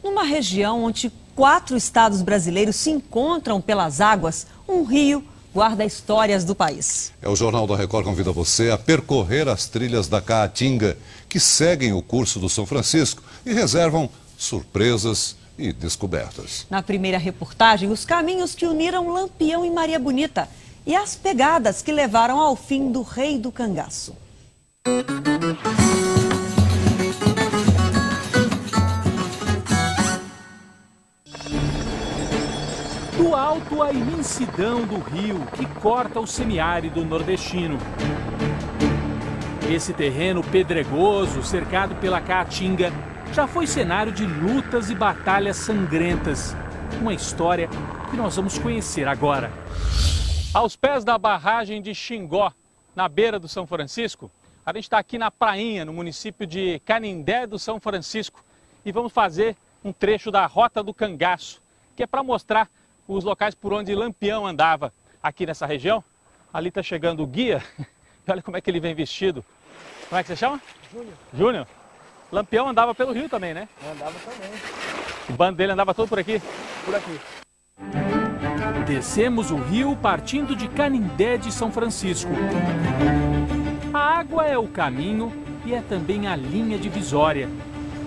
Numa região onde 4 estados brasileiros se encontram pelas águas, um rio guarda histórias do país. O Jornal da Record convida você a percorrer as trilhas da Caatinga, que seguem o curso do São Francisco e reservam surpresas e descobertas. Na primeira reportagem, os caminhos que uniram Lampião e Maria Bonita e as pegadas que levaram ao fim do Rei do Cangaço. Do alto, a imensidão do rio que corta o semiárido nordestino. Esse terreno pedregoso, cercado pela Caatinga, já foi cenário de lutas e batalhas sangrentas. Uma história que nós vamos conhecer agora. Aos pés da barragem de Xingó, na beira do São Francisco, a gente está aqui na prainha, no município de Canindé do São Francisco, e vamos fazer um trecho da Rota do Cangaço, que é para mostrar os locais por onde Lampião andava aqui nessa região. Ali está chegando o guia, olha como é que ele vem vestido. Como é que você chama? Júnior. Júnior? Lampião andava pelo rio também, né? Andava também. O bando dele andava todo por aqui? Por aqui. Descemos o rio partindo de Canindé de São Francisco. A água é o caminho e é também a linha divisória.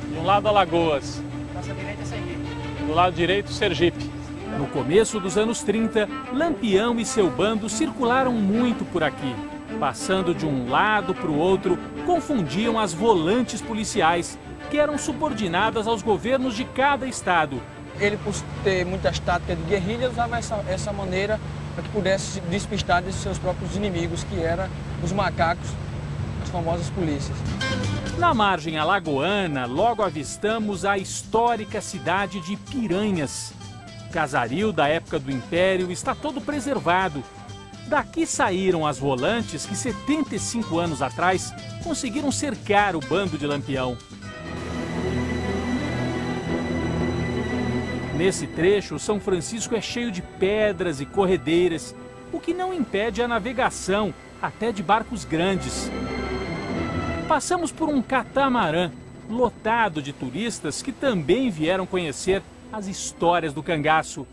De um lado, Alagoas. Nossa direita é Sergipe. Do lado direito, Sergipe. No começo dos anos 30, Lampião e seu bando circularam muito por aqui. Passando de um lado para o outro, confundiam as volantes policiais, que eram subordinadas aos governos de cada estado. Ele, por ter muitas táticas de guerrilha, usava essa maneira para que pudesse se despistar de seus próprios inimigos, que eram os macacos, as famosas polícias. Na margem alagoana, logo avistamos a histórica cidade de Piranhas. O casaril da época do Império está todo preservado. Daqui saíram as volantes que 75 anos atrás conseguiram cercar o bando de Lampião. Nesse trecho, São Francisco é cheio de pedras e corredeiras, o que não impede a navegação, até de barcos grandes. Passamos por um catamarã, lotado de turistas que também vieram conhecer as histórias do cangaço.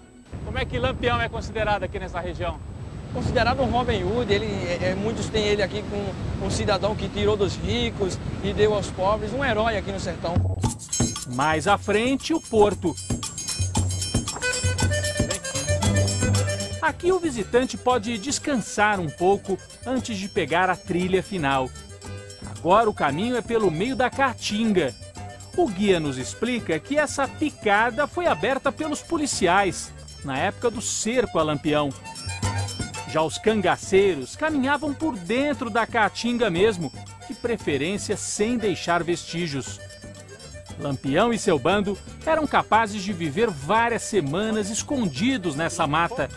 Como é que Lampião é considerado aqui nessa região? Considerado um Robin Hood, muitos têm ele aqui como um cidadão que tirou dos ricos e deu aos pobres, um herói aqui no sertão. Mais à frente, o porto. Aqui o visitante pode descansar um pouco antes de pegar a trilha final. Agora o caminho é pelo meio da Caatinga. O guia nos explica que essa picada foi aberta pelos policiais, na época do cerco a Lampião. Já os cangaceiros caminhavam por dentro da Caatinga mesmo, de preferência sem deixar vestígios. Lampião e seu bando eram capazes de viver várias semanas escondidos nessa mata.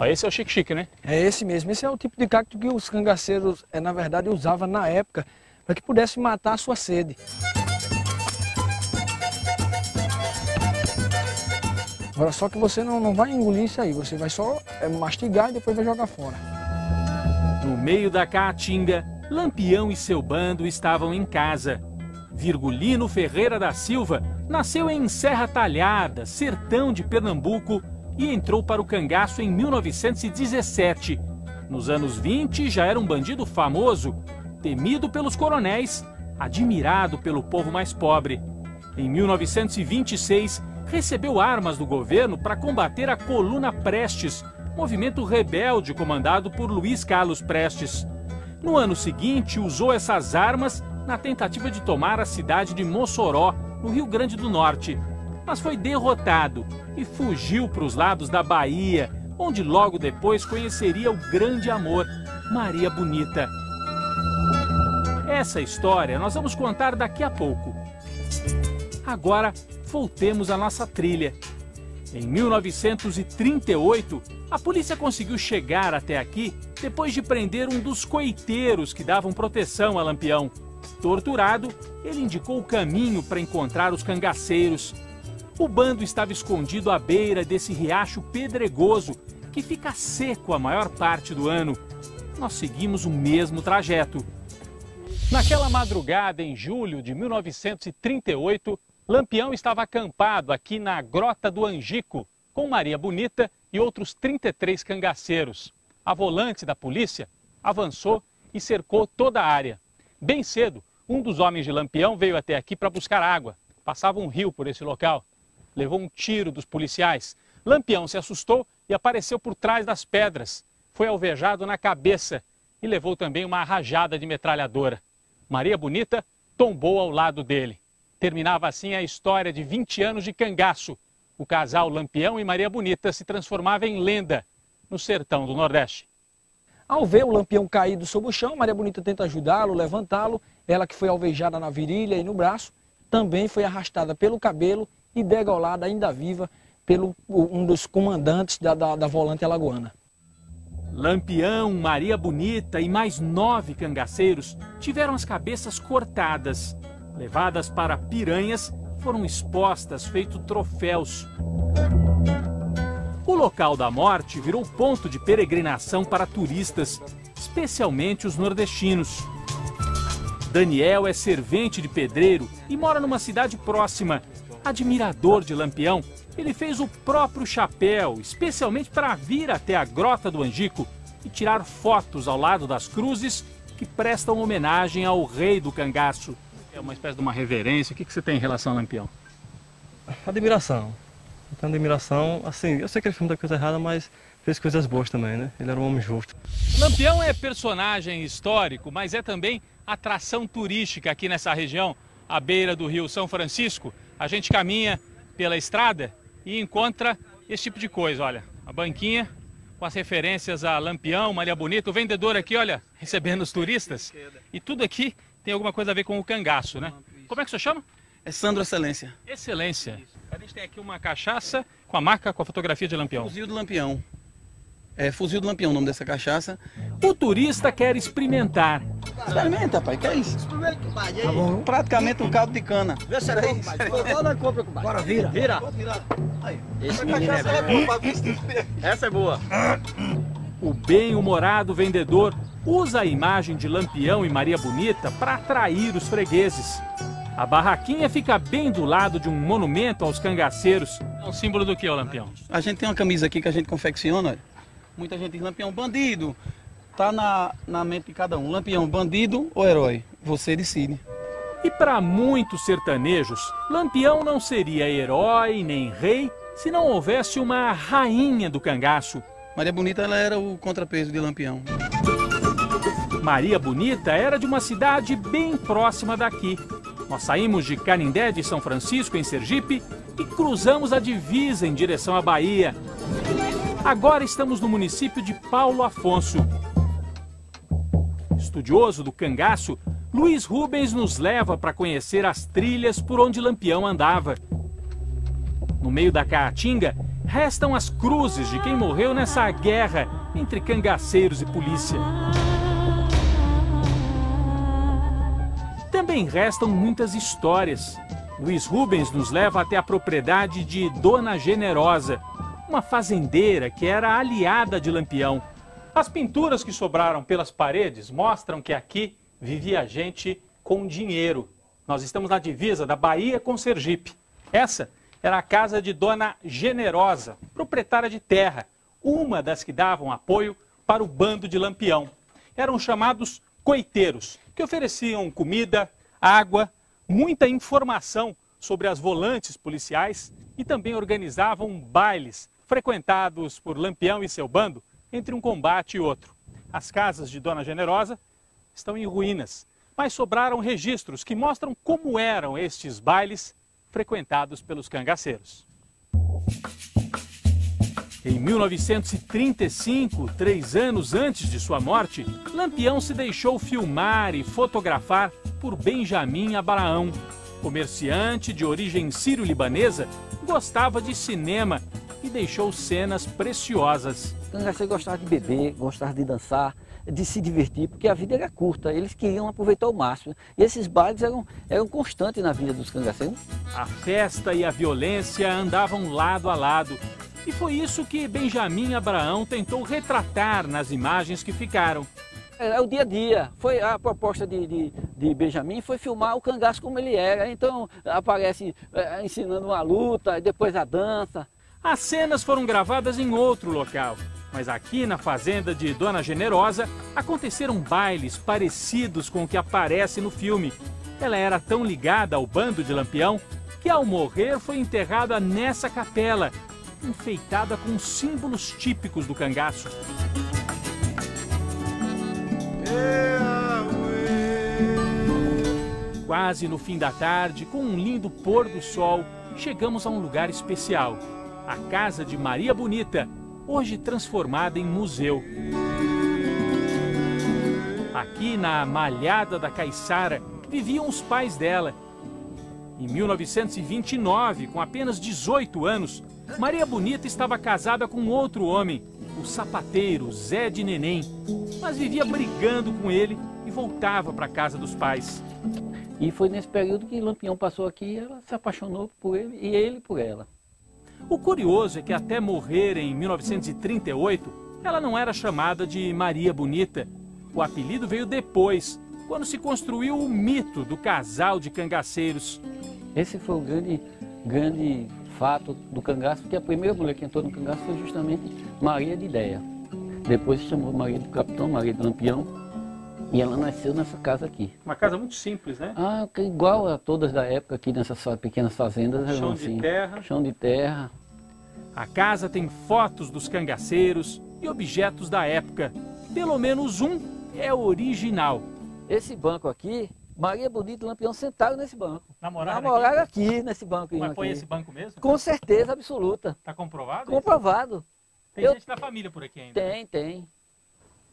Esse é o xique-xique, né? É esse mesmo. Esse é o tipo de cacto que os cangaceiros, na verdade, usavam na época para que pudesse matar a sua sede. Agora, só que você não vai engolir isso aí, você vai só mastigar e depois vai jogar fora. No meio da Caatinga, Lampião e seu bando estavam em casa. Virgulino Ferreira da Silva nasceu em Serra Talhada, sertão de Pernambuco, e entrou para o cangaço em 1917. Nos anos 20, já era um bandido famoso, temido pelos coronéis, admirado pelo povo mais pobre. Em 1926, recebeu armas do governo para combater a Coluna Prestes, movimento rebelde comandado por Luiz Carlos Prestes. No ano seguinte, usou essas armas na tentativa de tomar a cidade de Mossoró, no Rio Grande do Norte. Mas foi derrotado e fugiu para os lados da Bahia, onde logo depois conheceria o grande amor, Maria Bonita. Essa história nós vamos contar daqui a pouco. Agora, voltemos à nossa trilha. Em 1938, a polícia conseguiu chegar até aqui depois de prender um dos coiteiros que davam proteção a Lampião. Torturado, ele indicou o caminho para encontrar os cangaceiros. O bando estava escondido à beira desse riacho pedregoso que fica seco a maior parte do ano. Nós seguimos o mesmo trajeto. Naquela madrugada, em julho de 1938, Lampião estava acampado aqui na Grota do Angico, com Maria Bonita e outros 33 cangaceiros. A volante da polícia avançou e cercou toda a área. Bem cedo, um dos homens de Lampião veio até aqui para buscar água. Passava um rio por esse local. Levou um tiro dos policiais. Lampião se assustou e apareceu por trás das pedras. Foi alvejado na cabeça e levou também uma rajada de metralhadora. Maria Bonita tombou ao lado dele. Terminava assim a história de 20 anos de cangaço. O casal Lampião e Maria Bonita se transformava em lenda no sertão do Nordeste. Ao ver o Lampião caído sob o chão, Maria Bonita tenta ajudá-lo, levantá-lo. Ela, que foi alvejada na virilha e no braço, também foi arrastada pelo cabelo e degolada ainda viva pelo um dos comandantes da volante alagoana. Lampião, Maria Bonita e mais 9 cangaceiros tiveram as cabeças cortadas. Levadas para Piranhas, foram expostas, feito troféus. O local da morte virou ponto de peregrinação para turistas, especialmente os nordestinos. Daniel é servente de pedreiro e mora numa cidade próxima. Admirador de Lampião, ele fez o próprio chapéu, especialmente para vir até a Grota do Angico e tirar fotos ao lado das cruzes que prestam homenagem ao rei do cangaço. É uma espécie de uma reverência. O que você tem em relação a Lampião? Admiração. Então, admiração, assim, eu sei que ele fez muita coisa errada, mas fez coisas boas também, né? Ele era um homem justo. Lampião é personagem histórico, mas é também atração turística aqui nessa região, à beira do rio São Francisco. A gente caminha pela estrada e encontra esse tipo de coisa, olha, a banquinha com as referências a Lampião, Maria Bonita, o vendedor aqui, olha, recebendo os turistas. E tudo aqui tem alguma coisa a ver com o cangaço, né? Como é que o senhor chama? É Sandro Excelência. Excelência. A gente tem aqui uma cachaça com a marca, com a fotografia de Lampião. Fuzil do Lampião. É Fuzil do Lampião o nome dessa cachaça. O turista quer experimentar. Experimenta, pai, que é isso? Tá bom. Praticamente um caldo de cana. Vê se é isso. Bora, vira. Vira. Aí. Esse menino é bom. Essa é boa. O bem-humorado vendedor usa a imagem de Lampião e Maria Bonita para atrair os fregueses. A barraquinha fica bem do lado de um monumento aos cangaceiros. É um símbolo do que, ô Lampião? A gente tem uma camisa aqui que a gente confecciona. Olha. Muita gente diz Lampião bandido. Tá na mente de cada um. Lampião bandido ou herói? Você decide. E para muitos sertanejos, Lampião não seria herói nem rei se não houvesse uma rainha do cangaço. Maria Bonita, ela era o contrapeso de Lampião. Maria Bonita era de uma cidade bem próxima daqui. Nós saímos de Canindé de São Francisco, em Sergipe, e cruzamos a divisa em direção à Bahia. Agora estamos no município de Paulo Afonso. Estudioso do cangaço, Luiz Rubens nos leva para conhecer as trilhas por onde Lampião andava. No meio da Caatinga, restam as cruzes de quem morreu nessa guerra entre cangaceiros e polícia. Também restam muitas histórias. Luiz Rubens nos leva até a propriedade de Dona Generosa, uma fazendeira que era aliada de Lampião. As pinturas que sobraram pelas paredes mostram que aqui vivia gente com dinheiro. Nós estamos na divisa da Bahia com Sergipe. Essa era a casa de Dona Generosa, proprietária de terra, uma das que davam apoio para o bando de Lampião. Eram chamados coiteiros, que ofereciam comida, água, muita informação sobre as volantes policiais e também organizavam bailes frequentados por Lampião e seu bando entre um combate e outro. As casas de Dona Generosa estão em ruínas, mas sobraram registros que mostram como eram estes bailes frequentados pelos cangaceiros. Em 1935, 3 anos antes de sua morte, Lampião se deixou filmar e fotografar por Benjamin Abraão. Comerciante de origem sírio-libanesa, gostava de cinema e deixou cenas preciosas. O cangaceiro gostava de beber, gostava de dançar, de se divertir, porque a vida era curta, eles queriam aproveitar ao máximo. E esses bailes eram constantes na vida dos cangaceiros. A festa e a violência andavam lado a lado. E foi isso que Benjamin Abraão tentou retratar nas imagens que ficaram. É o dia a dia. Foi a proposta de Benjamin foi filmar o cangaço como ele era. Então aparece ensinando uma luta, depois a dança. As cenas foram gravadas em outro local, mas aqui na fazenda de Dona Generosa aconteceram bailes parecidos com o que aparece no filme. Ela era tão ligada ao bando de Lampião que ao morrer foi enterrada nessa capela, enfeitada com símbolos típicos do cangaço. Quase no fim da tarde, com um lindo pôr do sol, chegamos a um lugar especial, a casa de Maria Bonita, hoje transformada em museu. Aqui na Malhada da Caiçara viviam os pais dela. Em 1929, com apenas 18 anos, Maria Bonita estava casada com outro homem, o sapateiro Zé de Neném, mas vivia brigando com ele e voltava para a casa dos pais. E foi nesse período que Lampião passou aqui e ela se apaixonou por ele e ele por ela. O curioso é que até morrer em 1938, ela não era chamada de Maria Bonita. O apelido veio depois, quando se construiu o mito do casal de cangaceiros. Esse foi o grande fato do cangaço, porque a primeira mulher que entrou no cangaço foi justamente Maria de Ideia. Depois se chamou Maria do Capitão, Maria do Lampião, e ela nasceu nessa casa aqui. Uma casa muito simples, né? Ah, igual a todas da época aqui nessas pequenas fazendas. Chão assim, de terra. Chão de terra. A casa tem fotos dos cangaceiros e objetos da época. Pelo menos um é original. Esse banco aqui, Maria Bonita e Lampião sentaram nesse banco. Namoraram aqui nesse banco. Mas foi aqui. esse banco mesmo? Com certeza absoluta. Tá comprovado? Comprovado. Tem gente da família por aqui ainda? Tem.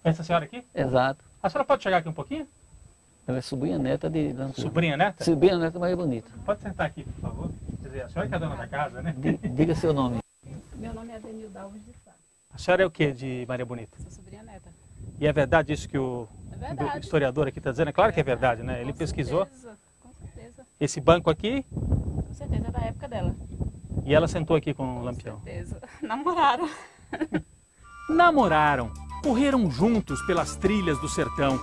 Essa senhora aqui? Exato. A senhora pode chegar aqui um pouquinho? Ela é sobrinha neta de Lampião. Sobrinha neta? Sobrinha neta de Maria Bonita. Pode sentar aqui, por favor. Quer dizer, a senhora que é a dona da casa, né? Diga seu nome. Meu nome é Adenilda Alves de Sá. A senhora é o que de Maria Bonita? Sou sobrinha neta. E é verdade isso que o verdade. historiador aqui está dizendo? É claro que é verdade, né? Ele pesquisou. Com certeza. Esse banco aqui Com certeza é da época dela. e ela sentou aqui com o Lampião. Com certeza. Namoraram. Namoraram, correram juntos pelas trilhas do sertão,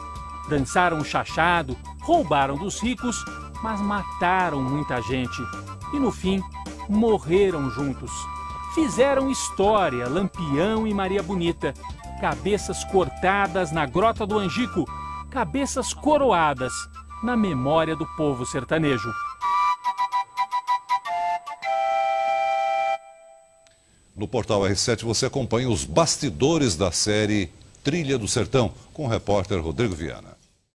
dançaram o chachado, roubaram dos ricos, mas mataram muita gente. E no fim, morreram juntos. Fizeram história, Lampião e Maria Bonita. Cabeças cortadas na Grota do Angico, cabeças coroadas na memória do povo sertanejo. No portal R7 você acompanha os bastidores da série Trilha do Sertão, com o repórter Rodrigo Viana.